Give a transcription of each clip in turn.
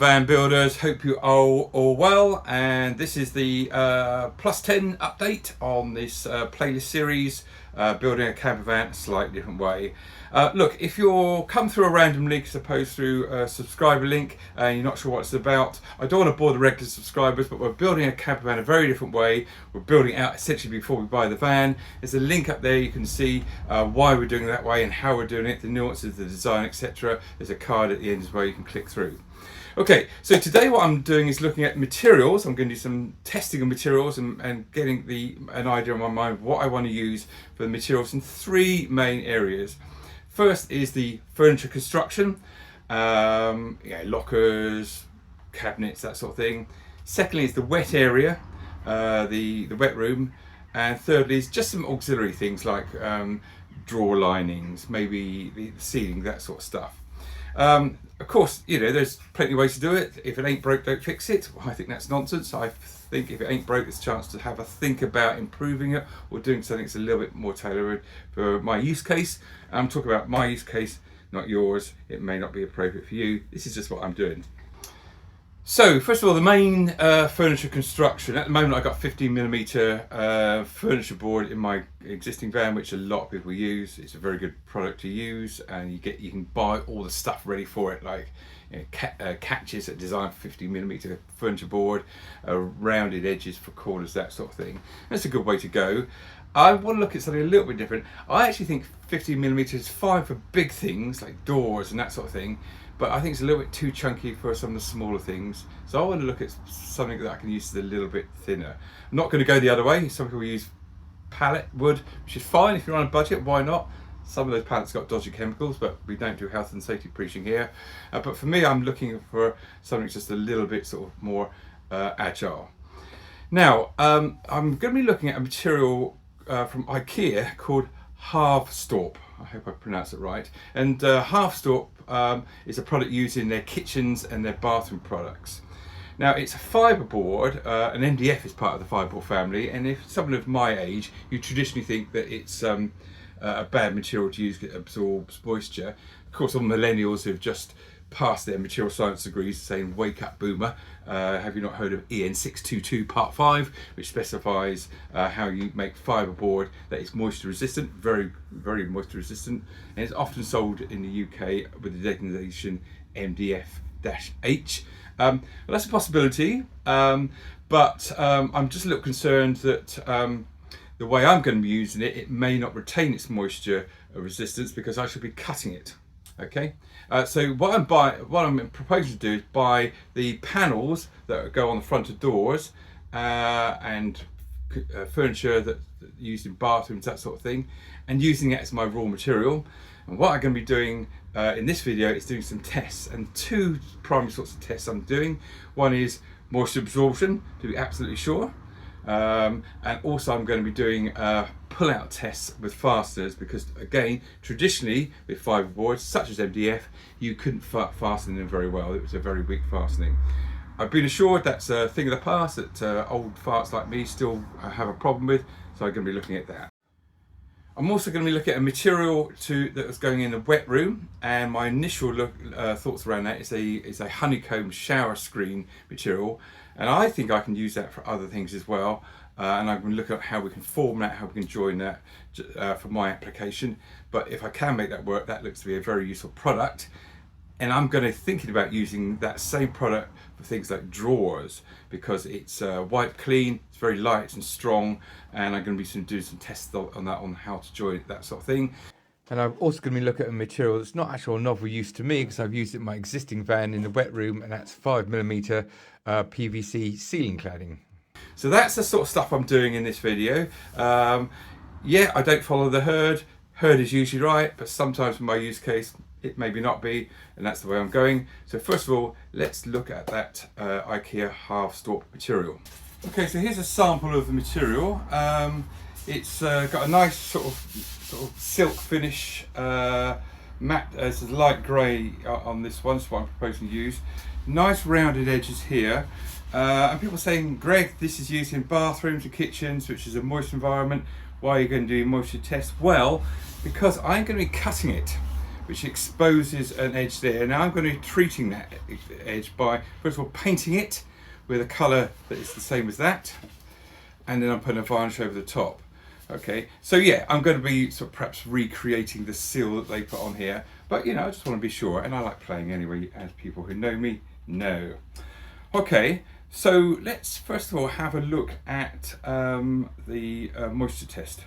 van builders, hope you are all well, and this is the plus 10 update on this playlist series, building a camper van a slightly different way. Look, if you're come through a random link as opposed to a subscriber link and you're not sure what it's about, I don't want to bore the regular subscribers, but we're building a camper van a very different way. We're building it out essentially before we buy the van. There's a link up there, you can see why we're doing it that way and how we're doing it, the nuances, the design, etc. There's a card at the end as well you can click through. Okay, so today what I'm doing is looking at materials. I'm going to do some testing of materials and getting an idea in my mind of what I want to use for the materials in three main areas. First is the furniture construction, lockers, cabinets, that sort of thing. Secondly is the wet area, the wet room. And thirdly is just some auxiliary things like drawer linings, maybe the ceiling, that sort of stuff. Of course, you know, there's plenty of ways to do it. If it ain't broke, don't fix it. Well, I think that's nonsense. I think if it ain't broke, there's a chance to have a think about improving it or doing something that's a little bit more tailored for my use case. I'm talking about my use case, not yours. It may not be appropriate for you. This is just what I'm doing. So, first of all, the main furniture construction. At the moment, I've got 15mm furniture board in my existing van, which a lot of people use. It's a very good product to use, and you can buy all the stuff ready for it, like catches that are designed for 15mm furniture board, rounded edges for corners, that sort of thing. That's a good way to go. I want to look at something a little bit different. I actually think 15mm is fine for big things like doors and that sort of thing, but I think it's a little bit too chunky for some of the smaller things. So I want to look at something that I can use that's a little bit thinner. I'm not going to go the other way. Some people use pallet wood, which is fine if you're on a budget, why not? Some of those pallets got dodgy chemicals, but we don't do health and safety preaching here. But for me, I'm looking for something just a little bit sort of more agile. Now, I'm going to be looking at a material from IKEA called Halvstorp. I hope I pronounced it right. And Halvstorp is a product used in their kitchens and their bathroom products. Now, it's a fibre board, and MDF is part of the fibre board family, and if someone of my age, you traditionally think that it's a bad material to use that absorbs moisture. Of course, all millennials who've just passed their material science degrees saying, wake up boomer. Have you not heard of EN 622 part 5, which specifies how you make fibreboard that is moisture resistant, very, very moisture resistant, and it's often sold in the UK with the designation MDF-H. Well, that's a possibility, but I'm just a little concerned that the way I'm going to be using it, it may not retain its moisture resistance because I should be cutting it. Okay, so what I'm proposing to do is buy the panels that go on the front of doors and furniture that's used in bathrooms, that sort of thing, and using it as my raw material. And what I'm going to be doing in this video is doing some tests, and two primary sorts of tests I'm doing. One is moisture absorption, to be absolutely sure. And also I'm going to be doing pull-out tests with fasteners, because again, traditionally with fibre boards such as MDF, you couldn't fasten them very well. It was a very weak fastening. I've been assured that's a thing of the past, that old farts like me still have a problem with, so I'm going to be looking at that. I'm also going to be looking at a material that was going in a wet room, and my initial thoughts around that is a honeycomb shower screen material, and I think I can use that for other things as well. And I'm going to look at how we can form that, how we can join that for my application. But if I can make that work, that looks to be a very useful product. And I'm going to thinking about using that same product for things like drawers, because it's wipe clean, it's very light and strong, and I'm going to be doing some tests on that, on how to join it, that sort of thing. And I'm also going to be looking at a material that's not actual novel use to me, because I've used it in my existing van in the wet room, and that's 5mm PVC ceiling cladding. So that's the sort of stuff I'm doing in this video. Yeah, I don't follow the herd. Herd is usually right, but sometimes in my use case, it maybe not be, and that's the way I'm going. So first of all, let's look at that IKEA Halvstorp material. Okay, so here's a sample of the material. It's got a nice sort of silk finish, matte, it's a light grey on this one. That's what I'm proposing to use. Nice rounded edges here. And people are saying, Greg, this is used in bathrooms and kitchens, which is a moist environment. Why are you going to do a moisture test? Well, because I'm going to be cutting it. which exposes an edge there. Now I'm going to be treating that edge by, first of all, painting it with a colour that is the same as that, and then I'm putting a varnish over the top. Okay, so yeah, I'm going to be sort of perhaps recreating the seal that they put on here, but you know, I just want to be sure, and I like playing anyway, as people who know me know. Okay, so let's first of all have a look at the moisture test.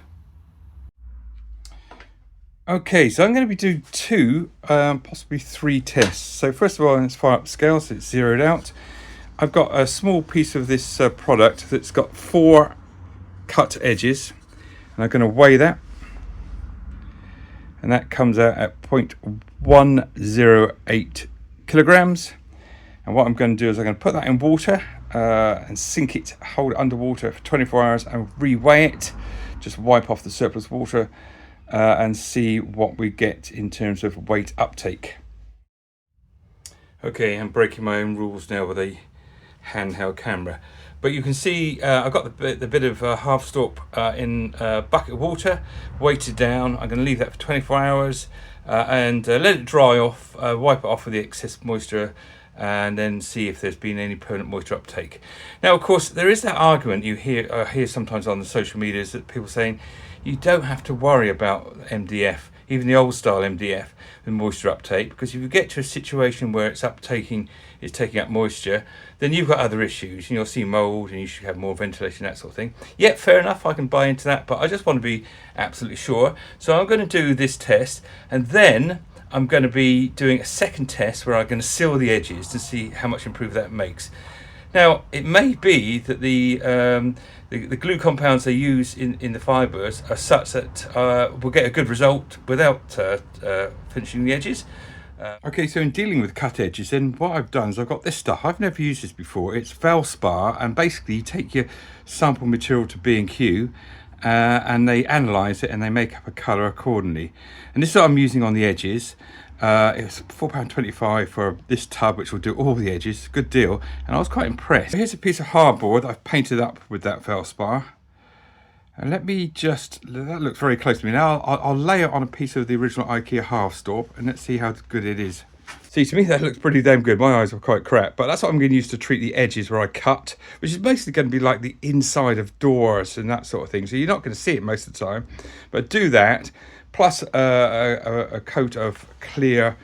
Okay, so I'm going to be doing two, possibly three tests. So first of all, let's fire up the scale so it's zeroed out. I've got a small piece of this product that's got 4 cut edges, and I'm going to weigh that, and that comes out at 0.108 kilograms. And what I'm going to do is I'm going to put that in water and sink it, hold it underwater for 24 hours and re-weigh it, just wipe off the surplus water and see what we get in terms of weight uptake. Okay, I'm breaking my own rules now with a handheld camera, but you can see I've got the bit of half stop in a bucket of water, weighted down. I'm going to leave that for 24 hours and let it dry off, wipe it off with the excess moisture, and then see if there's been any permanent moisture uptake. Now, of course, there is that argument you hear sometimes on the social medias that people saying you don't have to worry about MDF, even the old style MDF, with moisture uptake, because if you get to a situation where it's taking up moisture, then you've got other issues, and you'll see mold, and you should have more ventilation, that sort of thing. Yeah, fair enough, I can buy into that, but I just want to be absolutely sure. So I'm going to do this test, and then I'm going to be doing a second test where I'm going to seal the edges to see how much improvement that makes. Now, it may be that the glue compounds they use in the fibres are such that we'll get a good result without finishing the edges. Okay, so in dealing with cut edges, then what I've done is I've got this stuff. I've never used this before. It's Valspar, and basically you take your sample material to B&Q and they analyse it and they make up a colour accordingly. And this is what I'm using on the edges. It's £4.25 for this tub, which will do all the edges. Good deal, and I was quite impressed. Here's a piece of hardboard I've painted up with that Valspar, and let me just, that looks very close to me. Now I'll lay it on a piece of the original IKEA half stop, and let's see how good it is. See, to me that looks pretty damn good. My eyes are quite crap, but that's what I'm going to use to treat the edges where I cut, which is basically going to be like the inside of doors and that sort of thing. So you're not going to see it most of the time, but do that, plus a coat of clear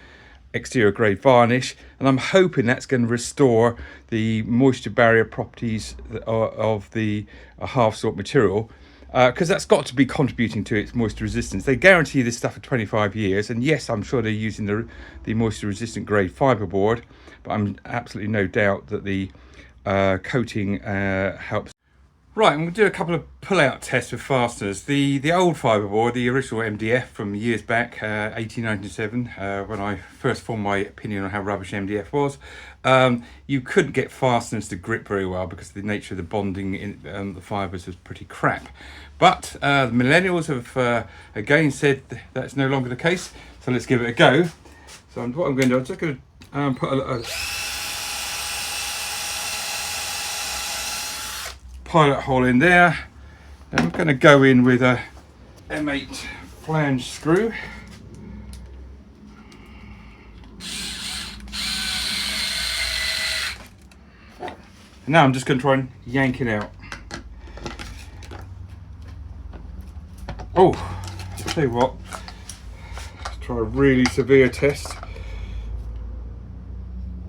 exterior grade varnish, and I'm hoping that's going to restore the moisture barrier properties of the half stop material, because that's got to be contributing to its moisture resistance. They guarantee this stuff for 25 years, and yes, I'm sure they're using the moisture resistant grade fiberboard, but I'm absolutely no doubt that the coating helps. Right, I'm going to do a couple of pull-out tests with fasteners. The old fiberboard, the original MDF from years back, 1897, when I first formed my opinion on how rubbish MDF was, you couldn't get fasteners to grip very well because the nature of the bonding in the fibres was pretty crap. But the millennials have again said that's no longer the case, so let's give it a go. So what I'm going to do, I'm just going to put a pilot hole in there. Then I'm going to go in with a M8 flange screw. And now I'm just going to try and yank it out. Oh, I'll tell you what, let's try a really severe test.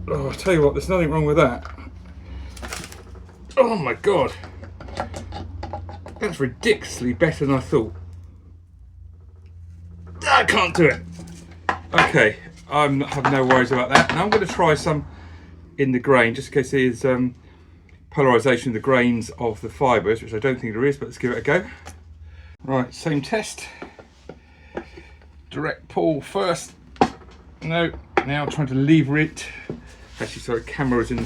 Oh, I'll tell you what, there's nothing wrong with that. Oh my god, that's ridiculously better than I thought. I can't do it. Okay, I have no worries about that. Now I'm going to try some in the grain, just in case there's polarisation of the grains of the fibres, which I don't think there is, but let's give it a go. Right, same test. Direct pull first. No, now trying to lever it. Actually, sorry, camera is in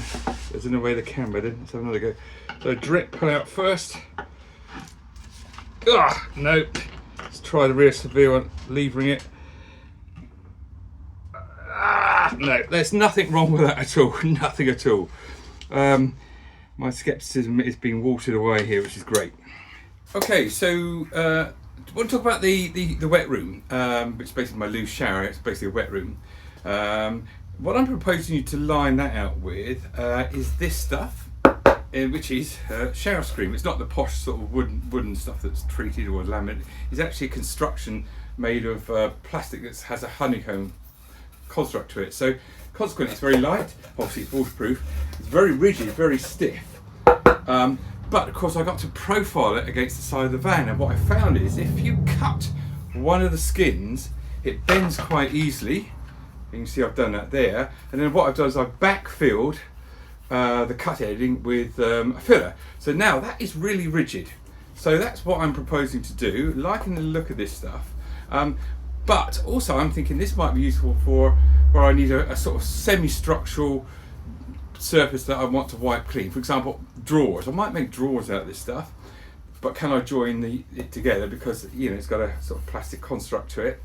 the way of the camera then. Let's have another go. So direct pull out first. Ah, no. Let's try the real severe one, levering it. Ah, no, there's nothing wrong with that at all. Nothing at all. My scepticism is being watered away here, which is great. Okay, so I want to talk about the wet room, which is basically my loose shower. It's basically a wet room. What I'm proposing you to line that out with is this stuff, which is shower screen. It's not the posh sort of wooden stuff that's treated or laminate. It's actually a construction made of plastic that has a honeycomb construct to it. So consequently, it's very light. Obviously, it's waterproof. It's very rigid, very stiff. But of course I got to profile it against the side of the van, and what I found is if you cut one of the skins, it bends quite easily. You can see I've done that there, and then what I've done is I've backfilled the cut edging with a filler. So now that is really rigid. So that's what I'm proposing to do, liking the look of this stuff. But also I'm thinking this might be useful for where I need a sort of semi-structural surface that I want to wipe clean. For example, drawers. I might make drawers out of this stuff, but can I join it together because it's got a sort of plastic construct to it?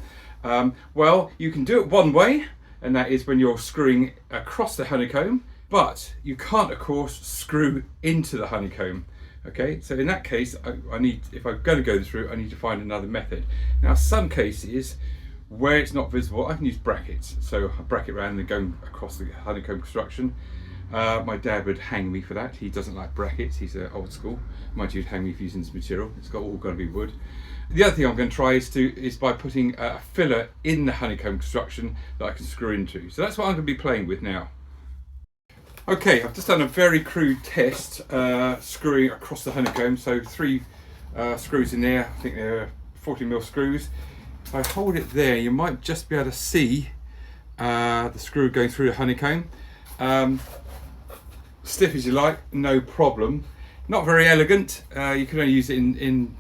Well, you can do it one way, and that is when you're screwing across the honeycomb, but you can't of course screw into the honeycomb. Okay, so in that case I need, if I'm going to go this route, I need to find another method. Now some cases where it's not visible I can use brackets, so I bracket around and go across the honeycomb construction. My dad would hang me for that. He doesn't like brackets, he's old school. Mind you, he'd hang me for using this material. It's all got to be wood. The other thing I'm going to try is by putting a filler in the honeycomb construction that I can screw into. So that's what I'm going to be playing with now. Okay, I've just done a very crude test screwing across the honeycomb. So 3 screws in there, I think they're 40mm screws. If I hold it there, you might just be able to see the screw going through the honeycomb. Stiff as you like, no problem. Not very elegant. You can only use it in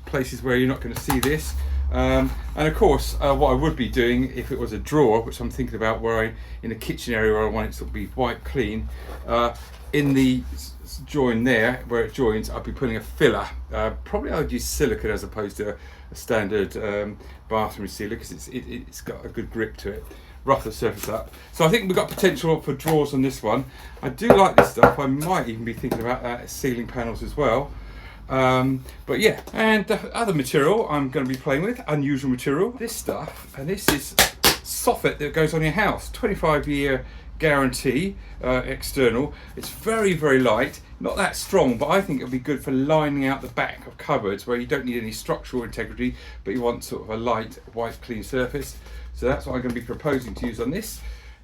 places where you're not going to see this. And of course, what I would be doing if it was a drawer, which I'm thinking about, where in the kitchen area where I want it to be wiped clean, in the join there where it joins, I'd be putting a filler. Probably I would use silicone as opposed to a standard bathroom sealer, because it's got a good grip to it. Rough the surface up. So I think we've got potential for drawers on this one. I do like this stuff. I might even be thinking about that as ceiling panels as well. But yeah, and the other material I'm going to be playing with, unusual material, this stuff, and this is soffit that goes on your house, 25-year guarantee, external. It's very, very light, not that strong, but I think it'll be good for lining out the back of cupboards where you don't need any structural integrity, but you want sort of a light, white, clean surface. So that's what I'm going to be proposing to use on this.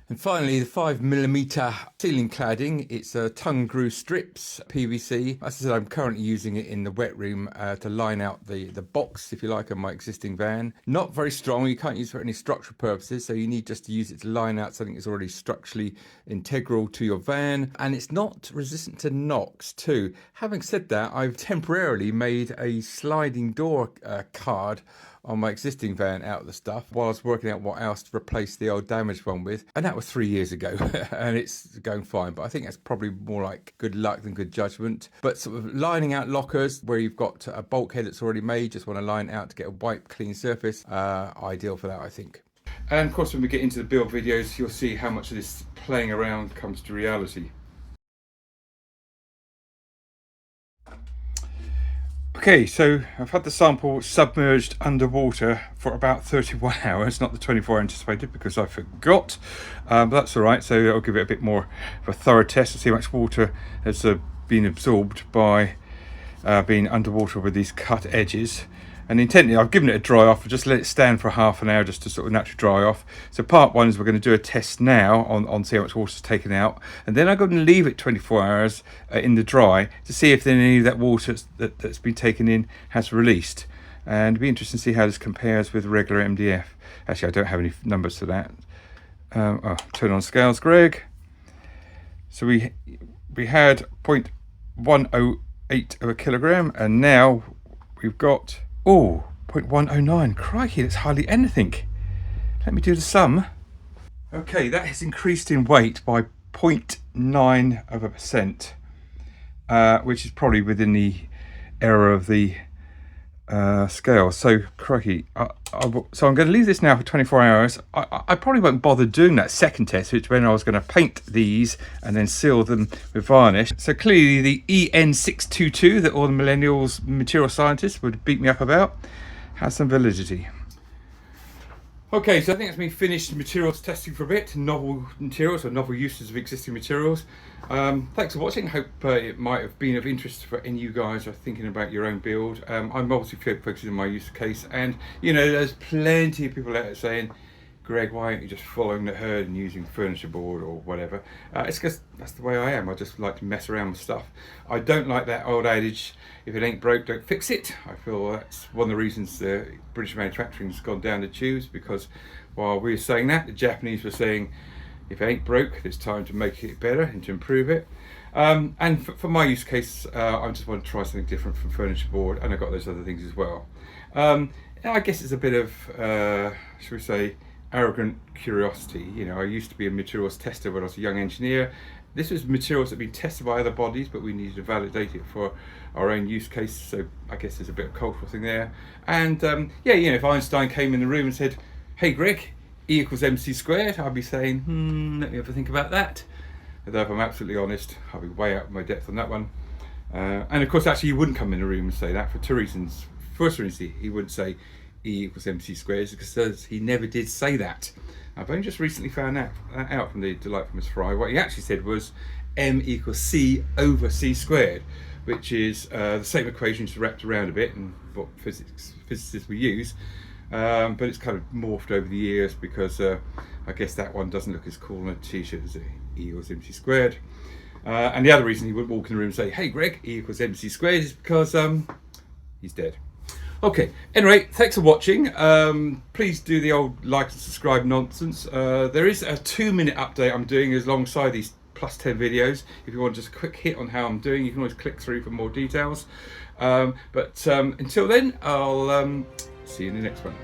And finally, the 5mm ceiling cladding. It's tongue groove strips, PVC. As I said, I'm currently using it in the wet room to line out the box, if you like, of my existing van. Not very strong. You can't use it for any structural purposes, so you need just to use it to line out something that's already structurally integral to your van. And it's not resistant to knocks too. Having said that, I've temporarily made a sliding door card on my existing van out of the stuff while I was working out what else to replace the old damaged one with, and that was 3 years ago and it's going fine, but I think that's probably more like good luck than good judgment. But sort of lining out lockers where you've got a bulkhead that's already made, just want to line it out to get a white clean surface, ideal for that, I think. And of course when we get into the build videos, you'll see how much of this playing around comes to reality. Okay, so I've had the sample submerged underwater for about 31 hours, not the 24 anticipated because I forgot, but that's all right. So I'll give it a bit more of a thorough test to see how much water has been absorbed by being underwater with these cut edges. And intently, I've given it a dry off, just let it stand for half an hour just to sort of naturally dry off. So part one is we're going to do a test now on see how much water's taken out. And then I'm going to leave it 24 hours in the dry to see if any of that water that's been taken in has released. And it'll be interesting to see how this compares with regular MDF. Actually, I don't have any numbers for that. Turn on scales, Greg. So we had 0.108 of a kilogram, and now we've got 0.109. Crikey, that's hardly anything. Let me do the sum. Okay, that has increased in weight by 0.9%, which is probably within the error of the scale. So crikey, so I'm going to leave this now for 24 hours. I probably won't bother doing that second test, which when I was going to paint these and then seal them with varnish. So clearly the EN622 that all the millennials material scientists would beat me up about has some validity. Okay, so I think that's been finished materials testing for a bit, novel materials or novel uses of existing materials. Thanks for watching. Hope it might have been of interest for any of you guys who are thinking about your own build. I'm obviously focusing on my use case, and you know, there's plenty of people out there saying, Greg, why aren't you just following the herd and using furniture board or whatever? It's because that's the way I am. I just like to mess around with stuff. I don't like that old adage, if it ain't broke, don't fix it. I feel that's one of the reasons British manufacturing has gone down the tubes, because while we were saying that, the Japanese were saying, if it ain't broke, it's time to make it better and to improve it. And for my use case, I just want to try something different from furniture board, and I've got those other things as well. I guess it's a bit of, should we say, arrogant curiosity. You know, I used to be a materials tester when I was a young engineer. This was materials that had been tested by other bodies, but we needed to validate it for our own use case. So I guess there's a bit of cultural thing there. And yeah, you know, if Einstein came in the room and said, "Hey, Greg, E equals mc squared," I'd be saying, let me have a think about that. Although if I'm absolutely honest, I'll be way out of my depth on that one. And of course, actually, he wouldn't come in the room and say that for two reasons. First reason, he wouldn't say E equals mc squared, because he never did say that. I've only just recently found that out from the Delight from Miss Fry. What he actually said was m equals c over c squared, which is the same equation just wrapped around a bit, and what physicists we use, but it's kind of morphed over the years, because I guess that one doesn't look as cool on a t-shirt as E equals mc squared. And the other reason he wouldn't walk in the room and say, "Hey Greg, E equals mc squared," is because he's dead. Okay, anyway, thanks for watching. Please do the old like and subscribe nonsense. There is a 2-minute update I'm doing alongside these plus 10 videos. If you want just a quick hit on how I'm doing, you can always click through for more details. But until then, I'll see you in the next one.